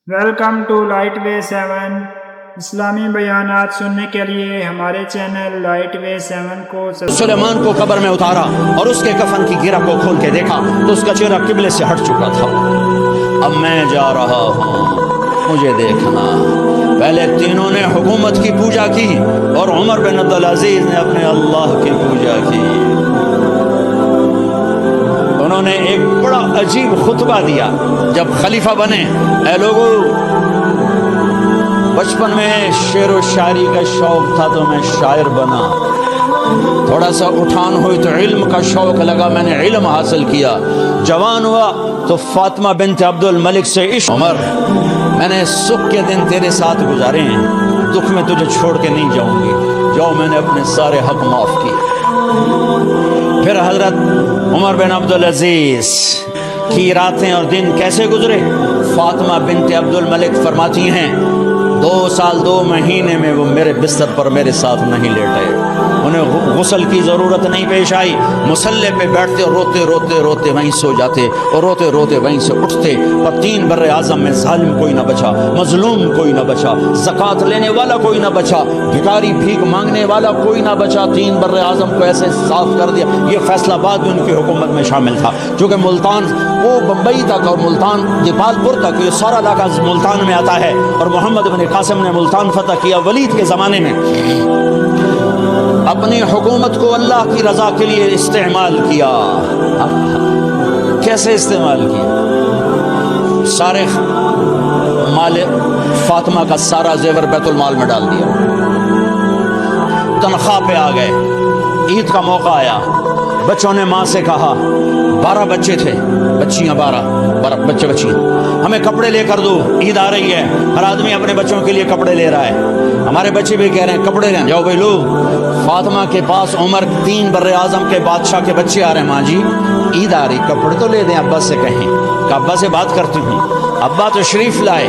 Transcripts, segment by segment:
Welcome to light وے 7 اسلامی بیانات سننے کے لیے ہمارے چینل لائٹ وے 7 کو سلیمان کو قبر میں اتارا اور اس کے کفن کی گرہ کو کھول کے دیکھا تو اس کا چہرہ قبلے سے ہٹ چکا تھا۔ اب میں جا رہا ہوں، مجھے دیکھنا۔ پہلے تینوں نے حکومت کی پوجا کی اور عمر بن عبدالعزیز نے اپنے اللہ کی پوجا کی۔ انہوں نے ایک بڑا عجیب خطبہ دیا جب خلیفہ بنے۔ اے لوگو، بچپن میں شعر و شاعری کا شوق تھا تو میں شاعر بنا، تھوڑا سا اٹھان ہوئی تو علم کا شوق لگا، میں نے علم حاصل کیا، جوان ہوا تو فاطمہ بنت عبد الملک سے عشق۔ عمر، میں نے سکھ کے دن تیرے ساتھ گزارے ہیں، دکھ میں تجھے چھوڑ کے نہیں جاؤں گی، جو میں نے اپنے سارے حق معاف کیے۔ پھر حضرت عمر بن عبدالعزیز کی راتیں اور دن کیسے گزرے؟ فاطمہ بنت عبد الملک فرماتی ہیں 2 سال 2 مہینے میں وہ میرے بستر پر میرے ساتھ نہیں لیٹے، انہیں غسل کی ضرورت نہیں پیش آئی، مصلے پہ بیٹھتے اور روتے روتے روتے وہیں سو جاتے اور روتے روتے وہیں سے اٹھتے۔ اور 3 بر اعظم میں ظالم کوئی نہ بچا، مظلوم کوئی نہ بچا، زکوٰۃ لینے والا کوئی نہ بچا، بھکاری بھیک مانگنے والا کوئی نہ بچا۔ 3 بر اعظم کو ایسے صاف کر دیا۔ یہ فیصلہ آباد بھی ان کی حکومت میں شامل تھا، چونکہ ملتان وہ بمبئی تک اور ملتان جبال پور تک، یہ سارا علاقہ ملتان میں آتا ہے، اور محمد بن قاسم نے ملتان فتح کیا ولید کے زمانے میں۔ اپنی حکومت کو اللہ کی رضا کے لیے استعمال کیا۔ کیسے استعمال کیا؟ سارے مال فاطمہ کا سارا زیور بیت المال میں ڈال دیا، تنخواہ پہ آ گئے، عید کا موقع آیا، بچوں نے ماں سے کہا، 12 بچے تھے، بچیاں 12 بچے بچیاں، ہمیں کپڑے لے کر دو، عید آ رہی ہے، ہر آدمی اپنے بچوں کے لیے کپڑے لے رہا ہے، ہمارے بچے بھی کہہ رہے ہیں کپڑے لیں، جاؤ بھائی لو۔ فاطمہ کے پاس عمر 3 بر اعظم کے بادشاہ کے بچے آ رہے ہیں، ماں جی عید آ رہی، کپڑے تو لے دیں، ابا سے کہیں کہ ابا سے بات کرتی ہوں۔ ابا تو شریف لائے،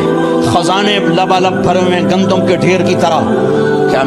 خزانے لبالب بھرے ہوئے گندم کے ڈھیر کی طرح کہ امیر